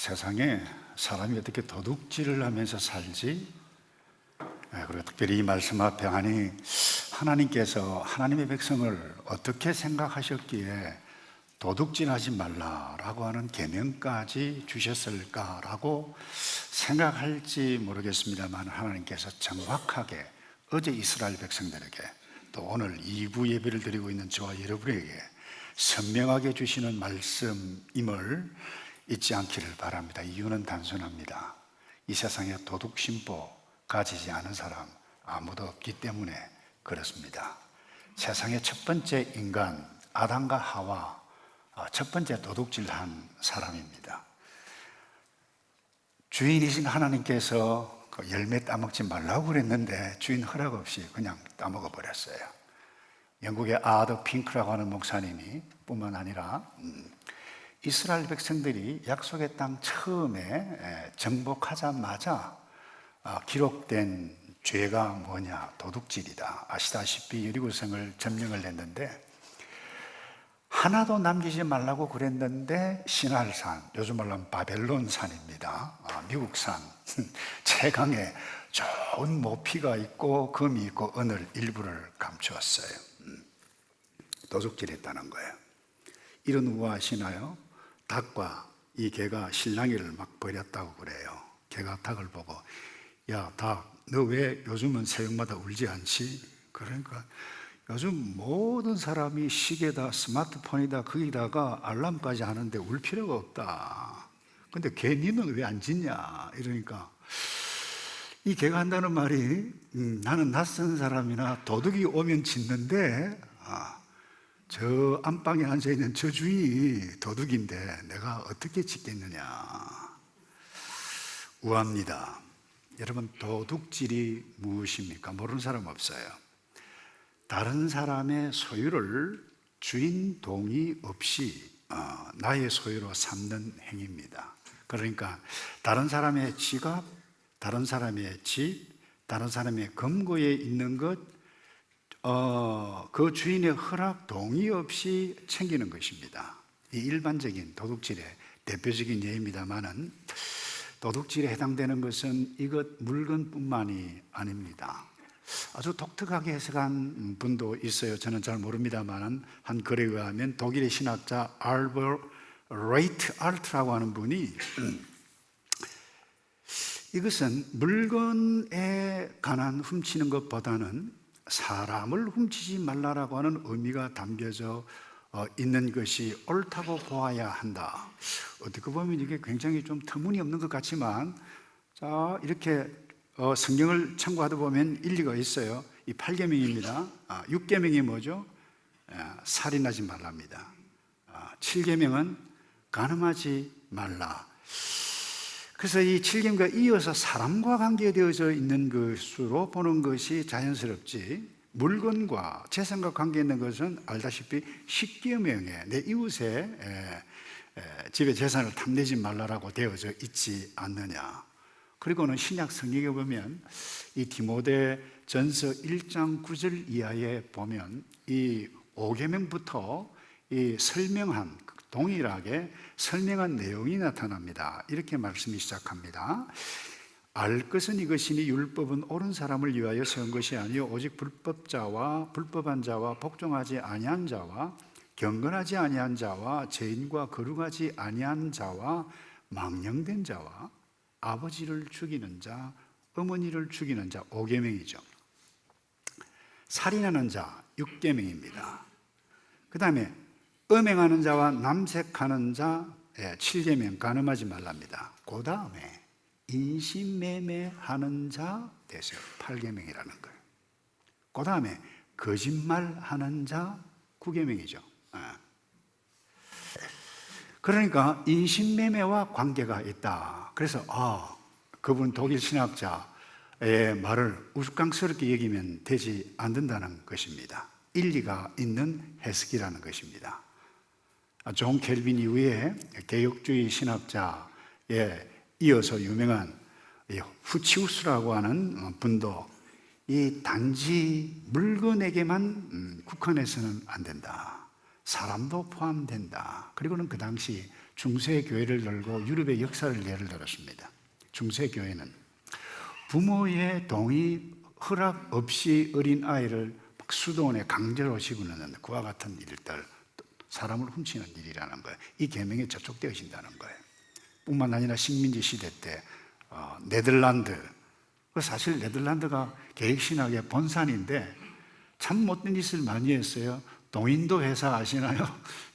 세상에 사람이 어떻게 도둑질을 하면서 살지? 그리고 특별히 이 말씀 앞에 하나님께서 하나님의 백성을 어떻게 생각하셨기에 도둑질하지 말라라고 하는 계명까지 주셨을까라고 생각할지 모르겠습니다만, 하나님께서 정확하게 어제 이스라엘 백성들에게 또 오늘 2부 예배를 드리고 있는 저와 여러분에게 선명하게 주시는 말씀임을 잊지 않기를 바랍니다. 이유는 단순합니다. 이 세상에 도둑심보 가지지 않은 사람 아무도 없기 때문에 그렇습니다. 세상의 첫 번째 인간 아담과 하와, 첫 번째 도둑질한 사람입니다. 주인이신 하나님께서 그 열매 따먹지 말라고 그랬는데 주인 허락 없이 그냥 따먹어 버렸어요. 영국의 아더 핑크라고 하는 목사님이 뿐만 아니라 이스라엘 백성들이 약속의 땅 처음에 정복하자마자 기록된 죄가 뭐냐? 도둑질이다. 아시다시피 여리고성을 점령을 했는데 하나도 남기지 말라고 그랬는데 신할산, 요즘 말로 하면 바벨론산입니다. 미국산 최강의 좋은 모피가 있고 금이 있고 은을 일부를 감추었어요. 도둑질했다는 거예요. 이런 우아하시나요? 닭과 이 개가 실랑이를 막 벌였다고 그래요. 개가 닭을 보고, 야, 닭, 너 왜 요즘은 새벽마다 울지 않지? 그러니까 요즘 모든 사람이 시계다, 스마트폰이다, 거기다가 알람까지 하는데 울 필요가 없다. 근데 개 니는 왜 안 짖냐? 이러니까 이 개가 한다는 말이 나는 낯선 사람이나 도둑이 오면 짖는데 저 안방에 앉아있는 저 주인이 도둑인데 내가 어떻게 짖겠느냐. 우아합니다. 여러분, 도둑질이 무엇입니까? 모르는 사람 없어요. 다른 사람의 소유를 주인 동의 없이 나의 소유로 삼는 행위입니다. 그러니까 다른 사람의 지갑, 다른 사람의 집, 다른 사람의 금고에 있는 것, 그 주인의 허락, 동의 없이 챙기는 것입니다. 이 일반적인 도둑질의 대표적인 예입니다만은, 도둑질에 해당되는 것은 이것 물건뿐만이 아닙니다. 아주 독특하게 해석한 분도 있어요. 저는 잘 모릅니다만 한 글에 의하면 독일의 신학자 알버 레이트 알트라고 하는 분이 이것은 물건에 관한 훔치는 것보다는 사람을 훔치지 말라라고 하는 의미가 담겨져 있는 것이 옳다고 보아야 한다. 어떻게 보면 이게 굉장히 좀 터무니없는 것 같지만, 자, 이렇게 성경을 참고하다 보면 일리가 있어요. 이 8계명입니다. 6계명이 뭐죠? 살인하지 말랍니다. 7계명은 간음하지 말라. 그래서 이 7계명과 이어서 사람과 관계되어져 있는 것으로 보는 것이 자연스럽지, 물건과 재산과 관계 있는 것은 알다시피 10계명에 내 이웃의 집의 재산을 탐내지 말라라고 되어져 있지 않느냐. 그리고는 신약 성경에 보면 이 디모데 전서 1장 9절 이하에 보면 이 5계명부터 이 설명한, 동일하게 설명한 내용이 나타납니다. 이렇게 말씀이 시작합니다. 알 것은 이것이니 율법은 옳은 사람을 위하여 세운 것이 아니요 오직 불법자와 불법한 자와 복종하지 아니한 자와 경건하지 아니한 자와 죄인과 거룩하지 아니한 자와 망령된 자와 아버지를 죽이는 자, 어머니를 죽이는 자, 5계명이죠. 살인하는 자, 6계명입니다. 그 다음에 음행하는 자와 남색하는 자, 7계명, 간음하지 말랍니다. 그 다음에 인신매매하는 자 되세요. 8계명이라는 거예요. 그 다음에 거짓말하는 자, 9계명이죠. 그러니까 인신매매와 관계가 있다. 그래서 그분 독일 신학자의 말을 우스꽝스럽게 여기면 되지 않는다는 것입니다. 일리가 있는 해석이라는 것입니다. 존 켈빈 이후에 개혁주의 신학자에 이어서 유명한 후치우스라고 하는 분도 이 단지 물건에게만 국한해서는 안 된다. 사람도 포함된다. 그리고는 그 당시 중세교회를 들고 유럽의 역사를 예를 들었습니다. 중세교회는 부모의 동의, 허락 없이 어린아이를 수도원에 강제로 집어넣는 그와 같은 일들, 사람을 훔치는 일이라는 거예요. 이 계명에 저촉되어진다는 거예요. 뿐만 아니라 식민지 시대 때 네덜란드, 사실 네덜란드가 개혁신학의 본산인데 참 못된 짓을 많이 했어요. 동인도 회사 아시나요?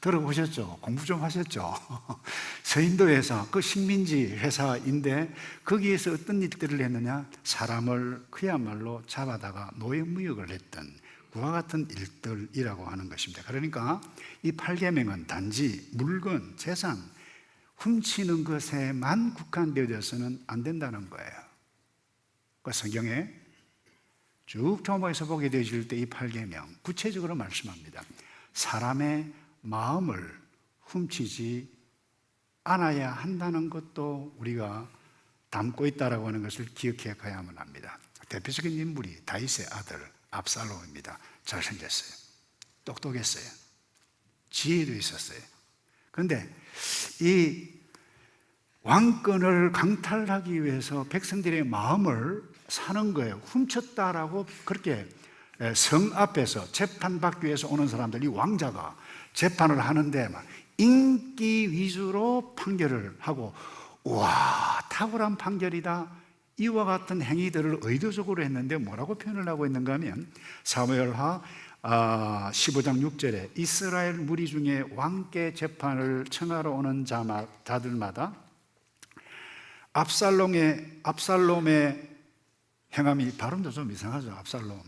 들어보셨죠? 공부 좀 하셨죠? 서인도 회사, 그 식민지 회사인데 거기에서 어떤 일들을 했느냐? 사람을 그야말로 잡아다가 노예무역을 했던 그와 같은 일들이라고 하는 것입니다. 그러니까 이 8계명은 단지 물건, 재산, 훔치는 것에만 국한되어져서는 안 된다는 거예요. 그 성경에 쭉 조목에서 보게 되실 때 이 8계명 구체적으로 말씀합니다. 사람의 마음을 훔치지 않아야 한다는 것도 우리가 담고 있다라고 하는 것을 기억해 가야만 합니다. 대표적인 인물이 다윗의 아들 압살롬입니다. 잘생겼어요. 똑똑했어요. 지혜도 있었어요. 그런데 이 왕권을 강탈하기 위해서 백성들의 마음을 사는 거예요. 훔쳤다라고 그렇게 성 앞에서 재판받기 위해서 오는 사람들, 이 왕자가 재판을 하는데 인기 위주로 판결을 하고, 우와, 탁월한 판결이다. 이와 같은 행위들을 의도적으로 했는데 뭐라고 표현을 하고 있는가 하면 사무엘하 15장 6절에 이스라엘 무리 중에 왕께 재판을 청하러 오는 자들마다 압살롬의 행함이, 발음도 좀 이상하죠. 압살롬.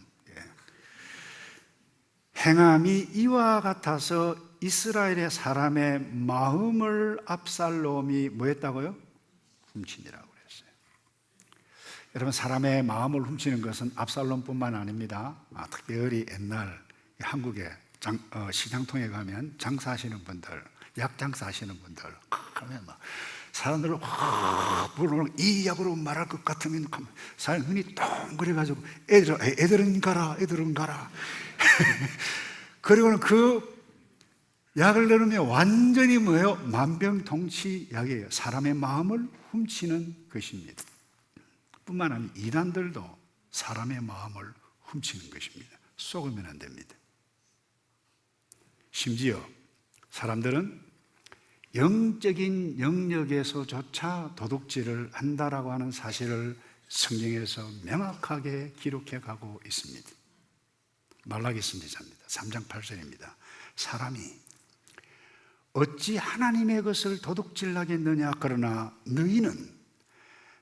행함이 이와 같아서 이스라엘의 사람의 마음을 압살롬이 뭐 했다고요? 훔치니라고 그랬어요. 여러분, 사람의 마음을 훔치는 것은 압살롬뿐만 아닙니다. 특별히 옛날 한국에 시장통에 가면 장사하시는 분들, 약 장사하시는 분들 그러면 막 사람들을 확 부르는, 이 약으로 말할 것 같으면 사람 눈이 동그래가지고 애들은 가라, 애들은 가라. 그리고는 그 약을 넣으면 완전히 뭐예요? 만병통치 약이에요. 사람의 마음을 훔치는 것입니다. 뿐만 아니라 이단들도 사람의 마음을 훔치는 것입니다. 속으면 안 됩니다. 심지어 사람들은 영적인 영역에서조차 도둑질을 한다라고 하는 사실을 성경에서 명확하게 기록해 가고 있습니다. 말라기 선지자입니다. 3장 8절입니다. 사람이 어찌 하나님의 것을 도둑질하겠느냐? 그러나 너희는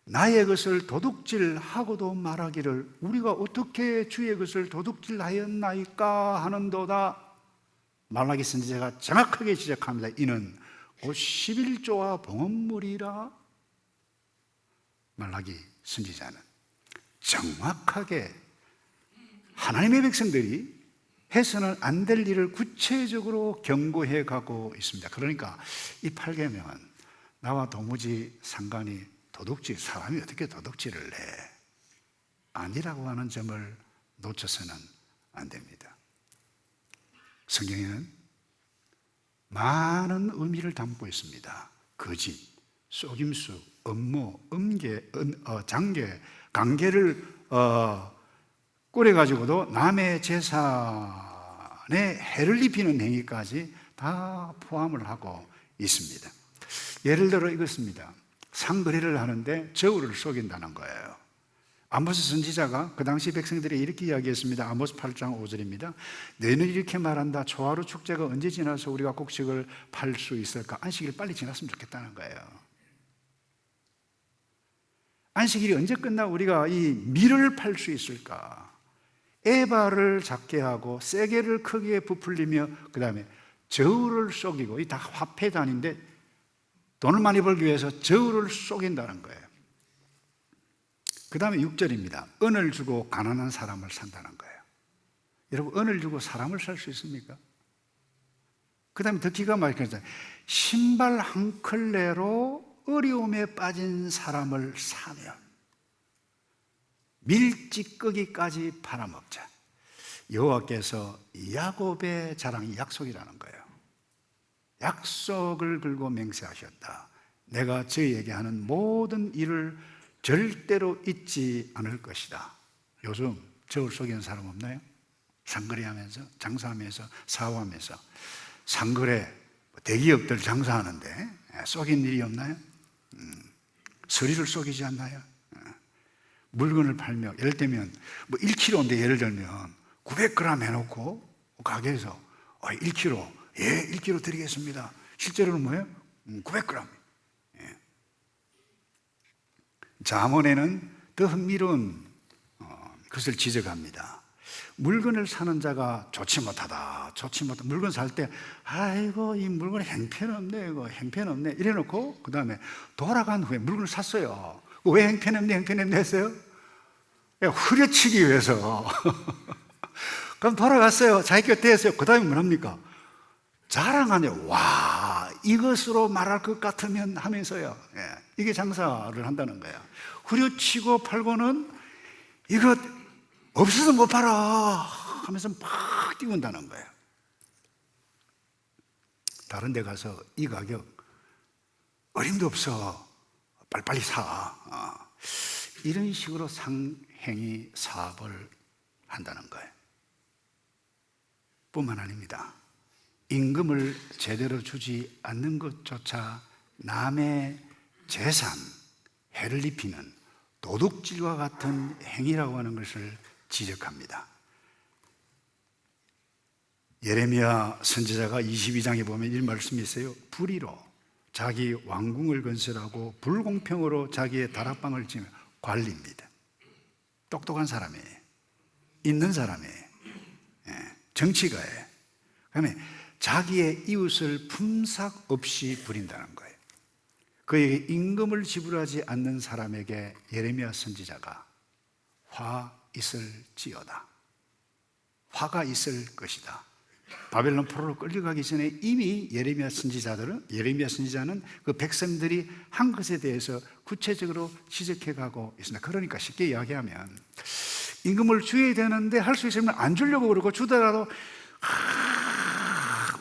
나의 것을 도둑질하고도 말하기를 우리가 어떻게 주의 것을 도둑질하였나이까 하는도다. 말라기 선지자가 정확하게 지적합니다. 이는 곧 11조와 봉헌물이라. 말라기 선지자는 정확하게 하나님의 백성들이 해서는 안 될 일을 구체적으로 경고해 가고 있습니다. 그러니까 이 8계명은 나와 도무지 상관이, 사람이 어떻게 도둑질을 해? 아니라고 하는 점을 놓쳐서는 안 됩니다. 성경에는 많은 의미를 담고 있습니다. 거짓, 속임수, 음모, 장계, 관계를 꾸려가지고도 남의 재산에 해를 입히는 행위까지 다 포함을 하고 있습니다. 예를 들어 이것입니다. 상거래를 하는데 저울을 속인다는 거예요. 아모스 선지자가 그 당시 백성들이 이렇게 이야기했습니다. 아모스 8장 5절입니다. 너희는 이렇게 말한다. 초하루 축제가 언제 지나서 우리가 곡식을 팔 수 있을까? 안식일 빨리 지났으면 좋겠다는 거예요. 안식일이 언제 끝나 우리가 이 밀을 팔 수 있을까? 에바를 작게 하고 세게를 크게 부풀리며 그 다음에 저울을 속이고, 이 다 화폐 단위인데 돈을 많이 벌기 위해서 저울을 속인다는 거예요. 그 다음에 6절입니다. 은을 주고 가난한 사람을 산다는 거예요. 여러분, 은을 주고 사람을 살 수 있습니까? 그 다음에 더 기가 막히게 신발 한 컬레로 어려움에 빠진 사람을 사며 밀찌꺼기까지 팔아먹자. 여호와께서 야곱의 자랑이 약속이라는 거예요. 약속을 걸고 맹세하셨다. 내가 저희에게 하는 모든 일을 절대로 잊지 않을 것이다. 요즘 저울 속이는 사람 없나요? 상거래하면서, 장사하면서, 사업하면서. 상거래, 대기업들 장사하는데 속인 일이 없나요? 서류를 속이지 않나요? 물건을 팔며, 예를 들면 뭐 1kg인데 예를 들면 900g 해놓고 가게에서 1kg, 예, 1kg 드리겠습니다. 실제로는 뭐예요? 900g. 예. 잠언에는 더 흥미로운 것을 지적합니다. 물건을 사는 자가 좋지 못하다. 물건 살 때, 아이고, 이 물건 형편없네, 이거 형편없네. 이래놓고, 그 다음에 돌아간 후에 물건을 샀어요. 왜 형편없네 했어요? 후려치기 위해서. 그럼 돌아갔어요. 자기 곁에 했어요. 그 다음에 뭐합니까? 자랑하네요. 와, 이것으로 말할 것 같으면 하면서요. 이게 장사를 한다는 거예요. 후려치고 팔고는 이거 없어서 못 팔아 하면서 막 띄운다는 거예요. 다른 데 가서 이 가격 어림도 없어, 빨리빨리 사. 이런 식으로 상행위 사업을 한다는 거예요. 뿐만 아닙니다. 임금을 제대로 주지 않는 것조차 남의 재산, 해를 입히는 도둑질과 같은 행위라고 하는 것을 지적합니다. 예레미야 선지자가 22장에 보면 이 말씀이 있어요. 불의로 자기 왕궁을 건설하고 불공평으로 자기의 다락방을 지으며 관리입니다. 똑똑한 사람이에요. 있는 사람이에요. 정치가예요. 그다음에 자기의 이웃을 품삯 없이 부린다는 거예요. 그에게 임금을 지불하지 않는 사람에게 예레미야 선지자가 화 있을지어다. 화가 있을 것이다. 바벨론 포로로 끌려가기 전에 이미 예레미야 선지자는 그 백성들이 한 것에 대해서 구체적으로 지적해 가고 있습니다. 그러니까 쉽게 이야기하면 임금을 줘야 되는데 할 수 있으면 안 주려고 그러고 주더라도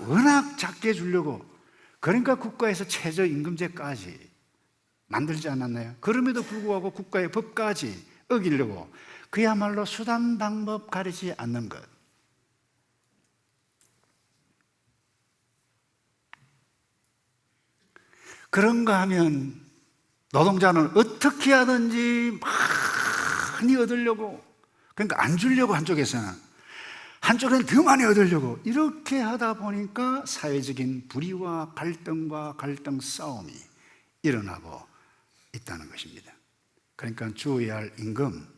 워낙 작게 주려고, 그러니까 국가에서 최저임금제까지 만들지 않았나요? 그럼에도 불구하고 국가의 법까지 어기려고 그야말로 수단 방법 가리지 않는 것. 그런가 하면 노동자는 어떻게 하든지 많이 얻으려고, 그러니까 안 주려고 한쪽에는 더 많이 얻으려고 이렇게 하다 보니까 사회적인 불의와 갈등 싸움이 일어나고 있다는 것입니다. 그러니까 주어야 할 임금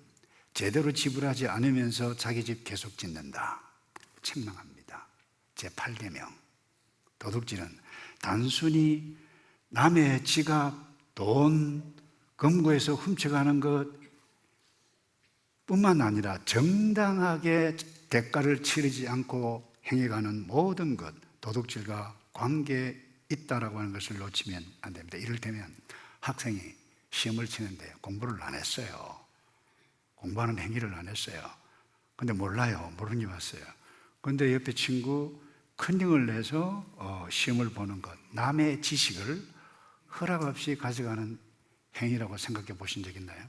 제대로 지불하지 않으면서 자기 집 계속 짓는다. 책망합니다. 제8계명. 도둑질은 단순히 남의 지갑, 돈, 금고에서 훔쳐가는 것 뿐만 아니라 정당하게 대가를 치르지 않고 행해가는 모든 것, 도둑질과 관계에 있다라고 하는 것을 놓치면 안 됩니다. 이를테면 학생이 시험을 치는데 공부를 안 했어요. 공부하는 행위를 안 했어요. 근데 몰라요. 모르는 게 왔어요. 근데 옆에 친구 큰 힘을 내서 시험을 보는 것, 남의 지식을 허락 없이 가져가는 행위라고 생각해 보신 적 있나요?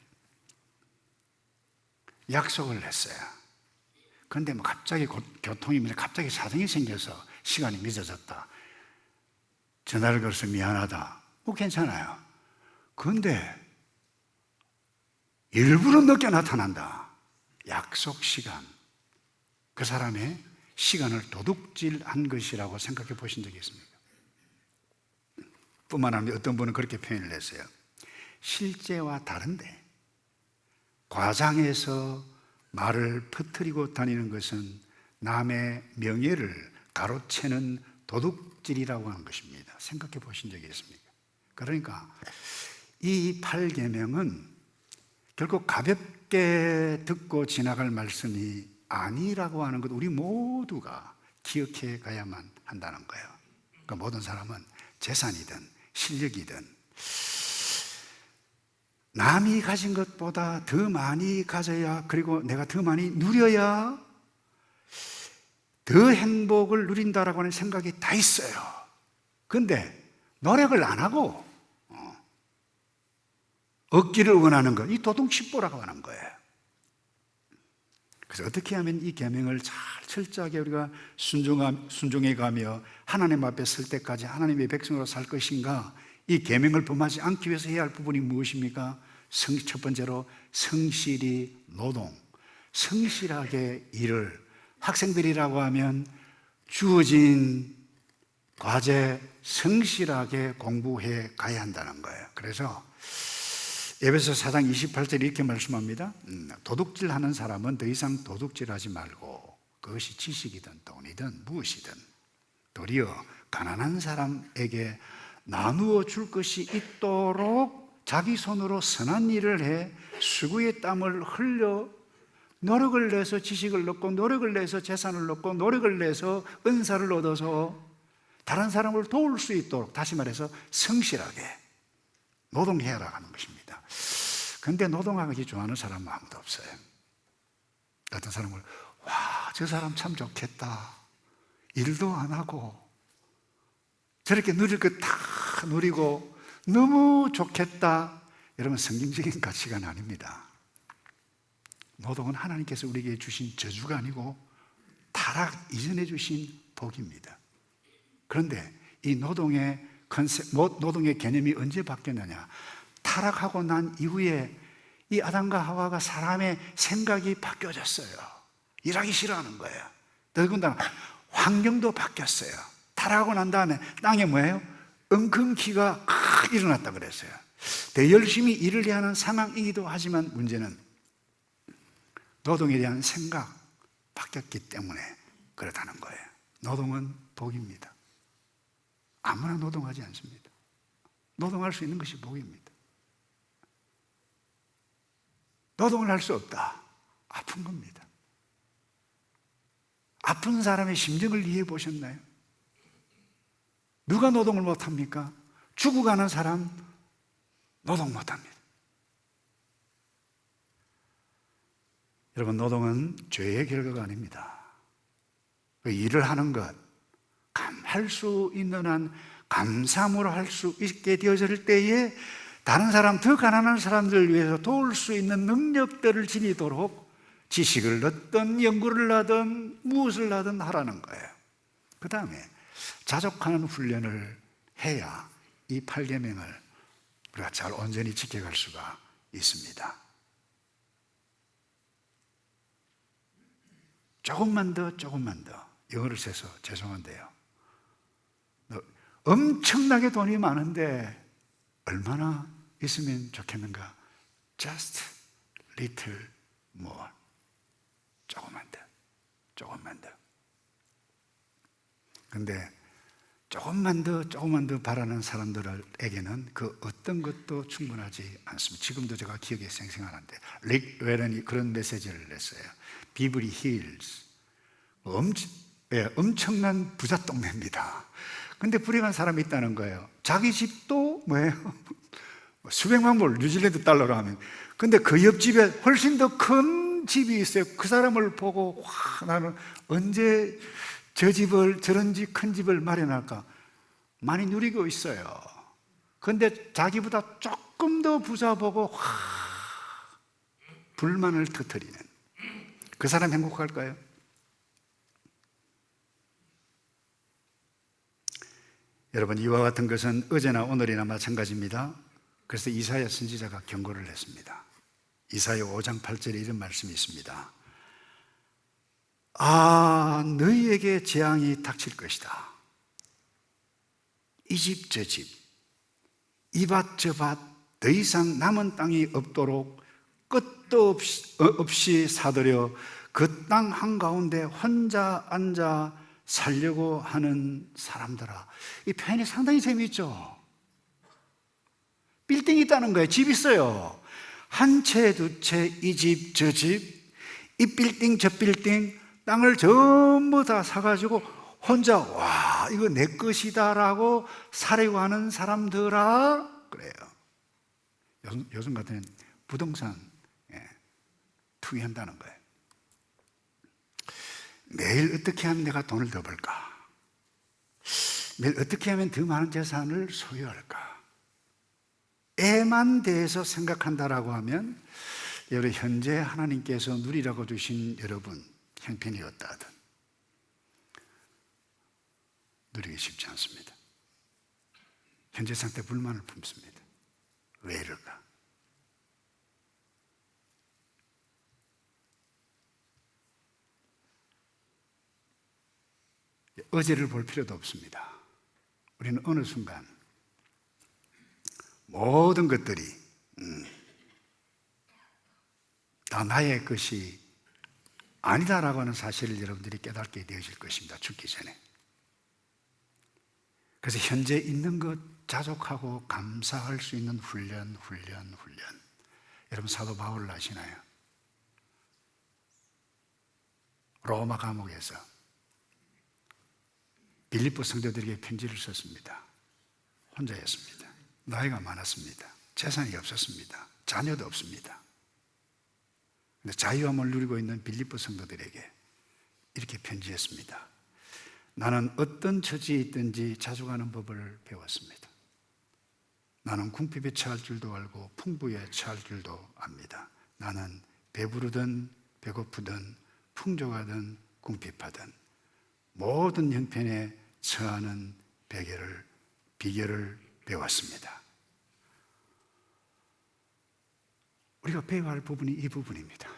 약속을 했어요. 그런데 뭐 갑자기 교통이 갑자기 사정이 생겨서 시간이 늦어졌다. 전화를 걸어서 미안하다. 뭐 괜찮아요. 그런데 일부러 늦게 나타난다. 약속 시간. 그 사람의 시간을 도둑질한 것이라고 생각해 보신 적이 있습니까? 뿐만 아니라 어떤 분은 그렇게 표현을 했어요. 실제와 다른데 과장해서 말을 퍼뜨리고 다니는 것은 남의 명예를 가로채는 도둑질이라고 하는 것입니다. 생각해 보신 적이 있습니까? 그러니까 이 8계명은 결국 가볍게 듣고 지나갈 말씀이 아니라고 하는 것, 우리 모두가 기억해 가야만 한다는 거예요. 그러니까 모든 사람은 재산이든 실력이든 남이 가진 것보다 더 많이 가져야, 그리고 내가 더 많이 누려야 더 행복을 누린다라고 하는 생각이 다 있어요. 근데 노력을 안 하고 얻기를 원하는 것, 이 도둑질보라고 하는 거예요. 그래서 어떻게 하면 이 계명을 잘 철저하게 우리가 순종해 가며 하나님 앞에 설 때까지 하나님의 백성으로 살 것인가? 이 계명을 범하지 않기 위해서 해야 할 부분이 무엇입니까? 첫 번째로 성실히 노동, 성실하게 일을, 학생들이라고 하면 주어진 과제 성실하게 공부해 가야 한다는 거예요. 그래서 에베소 4장 28절 이렇게 말씀합니다. 도둑질하는 사람은 더 이상 도둑질하지 말고 그것이 지식이든 돈이든 무엇이든 도리어 가난한 사람에게 나누어 줄 것이 있도록 자기 손으로 선한 일을 해 수고의 땀을 흘려 노력을 내서 지식을 얻고 노력을 내서 재산을 얻고 노력을 내서 은사를 얻어서 다른 사람을 도울 수 있도록, 다시 말해서 성실하게 노동해라 하는 것입니다. 근데 노동하기 좋아하는 사람은 아무도 없어요. 어떤 사람을 와, 저 사람 참 좋겠다, 일도 안 하고 저렇게 누릴 것 다 누리고 너무 좋겠다. 여러분, 성경적인 가치관 아닙니다. 노동은 하나님께서 우리에게 주신 저주가 아니고 타락 이전에 주신 복입니다. 그런데 이 노동의 노동의 개념이 언제 바뀌었느냐? 타락하고 난 이후에 이 아담과 하와가 사람의 생각이 바뀌어졌어요. 일하기 싫어하는 거예요. 더군다나 환경도 바뀌었어요. 타락하고 난 다음에 땅에 뭐예요? 엉겅퀴가 일어났다 그랬어요. 더 열심히 일을 해야 하는 상황이기도 하지만 문제는 노동에 대한 생각 바뀌었기 때문에 그렇다는 거예요. 노동은 복입니다. 아무나 노동하지 않습니다. 노동할 수 있는 것이 복입니다. 노동을 할 수 없다. 아픈 겁니다. 아픈 사람의 심정을 이해해 보셨나요? 누가 노동을 못합니까? 죽어가는 사람 노동 못합니다. 여러분, 노동은 죄의 결과가 아닙니다. 일을 하는 것, 할 수 있는 한 감사함으로 할 수 있게 되어질 때에 다른 사람, 더 가난한 사람들을 위해서 도울 수 있는 능력들을 지니도록 지식을 얻든 연구를 하든 무엇을 하든 하라는 거예요. 그 다음에 자족하는 훈련을 해야 이 8계명을 우리가 잘 온전히 지켜갈 수가 있습니다. 조금만 더 영어를 써서 죄송한데요, 엄청나게 돈이 많은데 얼마나 있으면 좋겠는가? Just little more. 조금만 더. 근데 조금만 더 바라는 사람들에게는 그 어떤 것도 충분하지 않습니다. 지금도 제가 기억에 생생하는데 릭 웨런이 그런 메시지를 냈어요. 비버리 힐스, 엄청난 부자 동네입니다. 근데 불행한 사람이 있다는 거예요. 자기 집도 뭐예요? 수백만 불, 뉴질랜드 달러로 하면. 근데 그 옆집에 훨씬 더 큰 집이 있어요. 그 사람을 보고 와, 나는 언제 저 집을, 저런 큰 집을 마련할까? 많이 누리고 있어요. 근데 자기보다 조금 더 부자 보고 와, 불만을 터뜨리는 그 사람 행복할까요? 여러분, 이와 같은 것은 어제나 오늘이나 마찬가지입니다. 그래서 이사야 선지자가 경고를 했습니다. 이사야 5장 8절에 이런 말씀이 있습니다. 아, 너희에게 재앙이 닥칠 것이다. 이 집 저 집, 이 밭 저 밭, 더 이상 남은 땅이 없도록 끝도 없이 사들여 그 땅 한가운데 혼자 앉아 살려고 하는 사람들아. 이 표현이 상당히 재미있죠? 빌딩이 있다는 거예요. 집 있어요. 한 채, 두 채, 이 집, 저 집, 이 빌딩, 저 빌딩, 땅을 전부 다 사가지고 혼자 와, 이거 내 것이다라고 살려고 하는 사람들아, 그래요. 요즘 같은 부동산 투기한다는 거예요. 매일 어떻게 하면 내가 돈을 더 벌까? 어떻게 하면 더 많은 재산을 소유할까? 에만 대해서 생각한다라고 하면 여러분, 현재 하나님께서 누리라고 주신 여러분 형편이 어떠하든 누리기 쉽지 않습니다. 현재 상태 불만을 품습니다. 왜 이럴까? 어제를 볼 필요도 없습니다. 우리는 어느 순간 모든 것들이 다 나의 것이 아니다라고 하는 사실을 여러분들이 깨닫게 되어질 것입니다. 죽기 전에. 그래서 현재 있는 것 자족하고 감사할 수 있는 훈련. 여러분 사도 바울을 아시나요? 로마 감옥에서 빌립보 성도들에게 편지를 썼습니다. 혼자였습니다. 나이가 많았습니다. 재산이 없었습니다. 자녀도 없습니다. 근데 자유함을 누리고 있는 빌립보 성도들에게 이렇게 편지했습니다. 나는 어떤 처지에 있든지 자족하는 법을 배웠습니다. 나는 궁핍에 처할 줄도 알고 풍부에 처할 줄도 압니다. 나는 배부르든 배고프든 풍족하든 궁핍하든 모든 형편에 처하는 비결을 배웠습니다. 우리가 배워야 할 부분이 이 부분입니다.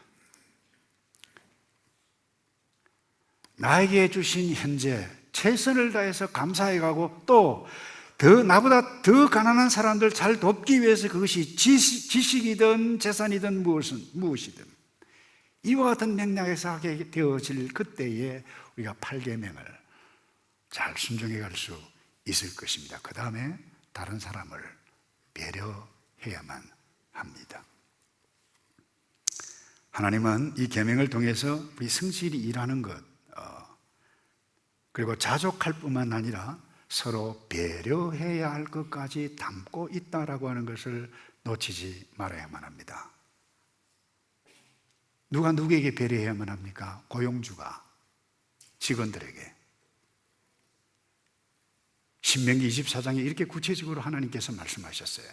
나에게 주신 현재 최선을 다해서 감사해 가고 또 나보다 더 가난한 사람들 잘 돕기 위해서 그것이 지식이든 재산이든 무엇이든 이와 같은 맥락에서 하게 되어질 그때에 우리가 8계명을 잘 순종해 갈 수 있을 것입니다. 그 다음에 다른 사람을 배려해야만 합니다. 하나님은 이 계명을 통해서 우리 성실히 일하는 것 그리고 자족할 뿐만 아니라 서로 배려해야 할 것까지 담고 있다라고 하는 것을 놓치지 말아야만 합니다. 누가 누구에게 배려해야만 합니까? 고용주가 직원들에게. 신명기 24장에 이렇게 구체적으로 하나님께서 말씀하셨어요.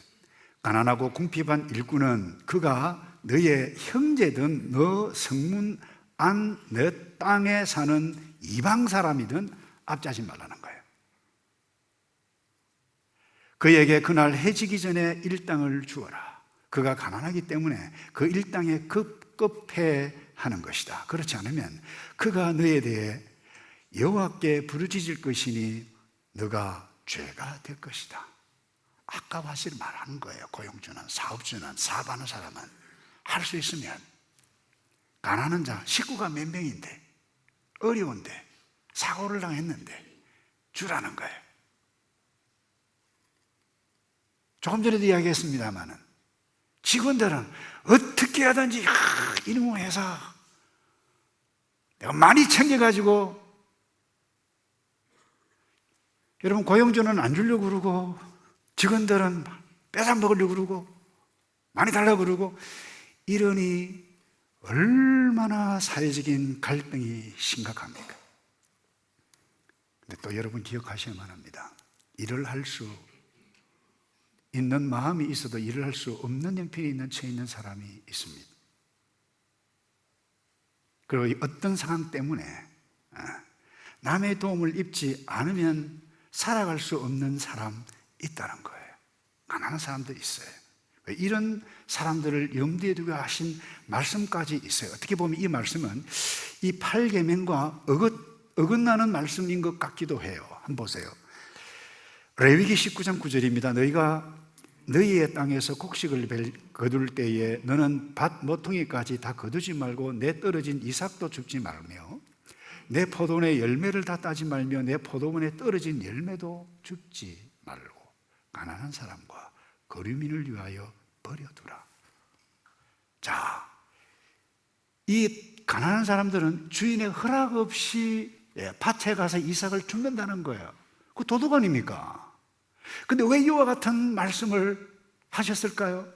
가난하고 궁핍한 일꾼은 그가 너의 형제든 너 성문 안 너 땅에 사는 이방 사람이든 앞자지 말라는 거예요. 그에게 그날 해지기 전에 일당을 주어라. 그가 가난하기 때문에 그 일당에 급급해 하는 것이다. 그렇지 않으면 그가 너에 대해 여호와께 부르짖을 것이니 너가 죄가 될 것이다. 아까 사실 말하는 거예요. 고용주는, 사업주는, 사업하는 사람은 할 수 있으면 가난한 자, 식구가 몇 명인데 어려운데 사고를 당했는데 주라는 거예요. 조금 전에도 이야기했습니다마는 직원들은 어떻게 하든지 이놈 회사 내가 많이 챙겨가지고 여러분 고용주는 안 주려고 그러고 직원들은 뺏어 먹으려고 그러고 많이 달라고 그러고 이러니 얼마나 사회적인 갈등이 심각합니까? 근데 또 여러분 기억하셔야만 합니다. 일을 할 수 있는 마음이 있어도 일을 할 수 없는 형편에 처해 있는 사람이 있습니다. 그리고 어떤 상황 때문에 남의 도움을 입지 않으면 살아갈 수 없는 사람 있다는 거예요. 가난한 사람들 있어요. 이런 사람들을 염두에 두고 하신 말씀까지 있어요. 어떻게 보면 이 말씀은 이 8계명과 어긋나는 말씀인 것 같기도 해요. 한번 보세요. 레위기 19장 9절입니다. 너희가 너희의 땅에서 곡식을 거둘 때에 너는 밭 모퉁이까지 다 거두지 말고 내 떨어진 이삭도 줍지 말며 내 포도원의 열매를 다 따지 말며 내 포도원에 떨어진 열매도 줍지 말고 가난한 사람과 거류민을 위하여 버려두라. 자, 이 가난한 사람들은 주인의 허락 없이 밭에 가서 이삭을 줍는다는 거예요. 그 도둑 아닙니까? 근데 왜 이와 같은 말씀을 하셨을까요?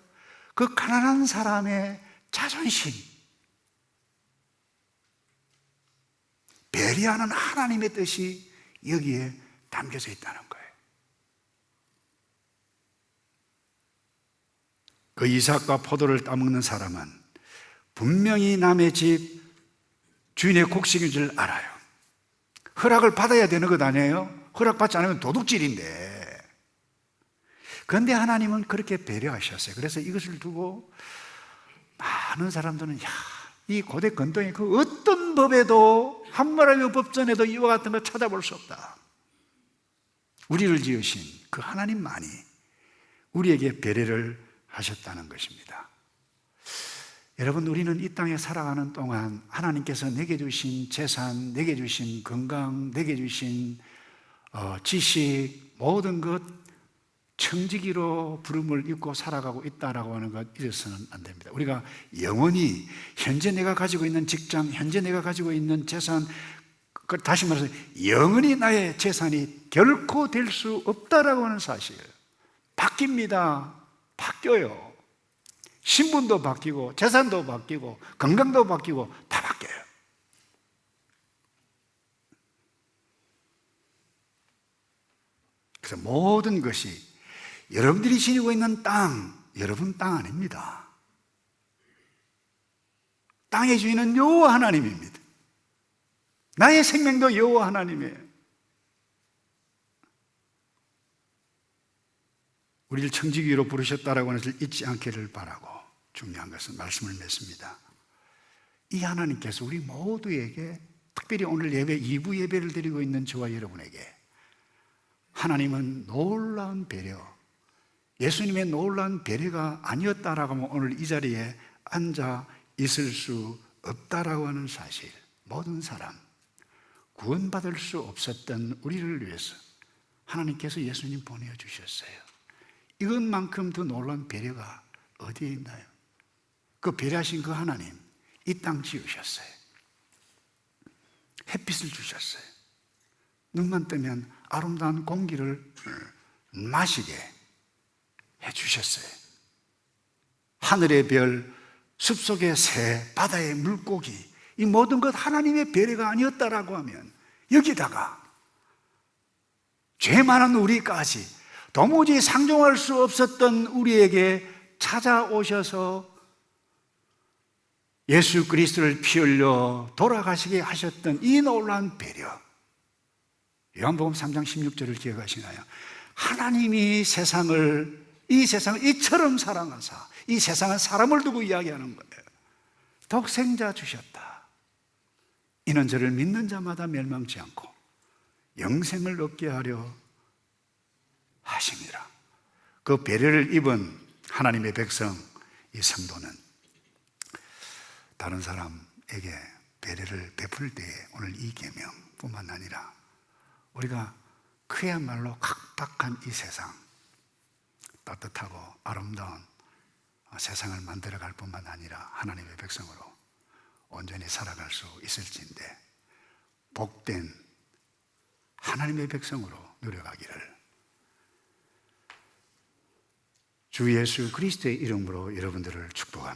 그 가난한 사람의 자존심, 배려하는 하나님의 뜻이 여기에 담겨져 있다는 거예요. 그 이삭과 포도를 따먹는 사람은 분명히 남의 집 주인의 곡식인 줄 알아요. 허락을 받아야 되는 것 아니에요? 허락받지 않으면 도둑질인데. 그런데 하나님은 그렇게 배려하셨어요. 그래서 이것을 두고 많은 사람들은 이 고대 근동의 그 어떤 법에도 함무라비 법전에도 이와 같은 걸 찾아볼 수 없다. 우리를 지으신 그 하나님만이 우리에게 배려를 하셨다는 것입니다. 여러분, 우리는 이 땅에 살아가는 동안 하나님께서 내게 주신 재산, 내게 주신 건강, 내게 주신 지식, 모든 것 청지기로 부름을 입고 살아가고 있다라고 하는 것 잊어서는 안 됩니다. 우리가 영원히 현재 내가 가지고 있는 직장, 현재 내가 가지고 있는 재산, 다시 말해서 영원히 나의 재산이 결코 될 수 없다라고 하는 사실. 바뀝니다. 바뀌어요. 신분도 바뀌고 재산도 바뀌고 건강도 바뀌고 다 바뀌어요. 그래서 모든 것이 여러분들이 지니고 있는 땅, 여러분 땅 아닙니다. 땅의 주인은 여호와 하나님입니다. 나의 생명도 여호와 하나님이에요. 우리를 청지기로 부르셨다라고 하는 것을 잊지 않기를 바라고, 중요한 것은 말씀을 맺습니다. 이 하나님께서 우리 모두에게, 특별히 오늘 예배 2부 예배를 드리고 있는 저와 여러분에게 하나님은 놀라운 배려, 예수님의 놀라운 배려가 아니었다라고 하면 오늘 이 자리에 앉아 있을 수 없다라고 하는 사실. 모든 사람, 구원받을 수 없었던 우리를 위해서 하나님께서 예수님 보내주셨어요. 이것만큼 더 놀라운 배려가 어디에 있나요? 그 배려하신 그 하나님, 이 땅 지으셨어요. 햇빛을 주셨어요. 눈만 뜨면 아름다운 공기를 마시게 해주셨어요. 하늘의 별, 숲속의 새, 바다의 물고기, 이 모든 것 하나님의 배려가 아니었다라고 하면 여기다가 죄 많은 우리까지 도무지 상종할 수 없었던 우리에게 찾아오셔서 예수 그리스도를 피 흘려 돌아가시게 하셨던 이 놀라운 배려. 요한복음 3장 16절을 기억하시나요? 하나님이 이 세상을 이처럼 사랑하사, 이 세상은 사람을 두고 이야기하는 거예요. 독생자 주셨다. 이는 저를 믿는 자마다 멸망치 않고 영생을 얻게 하려 하심이라. 그 배려를 입은 하나님의 백성, 이 성도는 다른 사람에게 배려를 베풀 때에 오늘 이 계명뿐만 아니라 우리가 그야말로 각박한 이 세상, 따뜻하고 아름다운 세상을 만들어갈 뿐만 아니라 하나님의 백성으로 온전히 살아갈 수 있을지인데, 복된 하나님의 백성으로 누려가기를 주 예수 그리스도의 이름으로 여러분들을 축복합니다.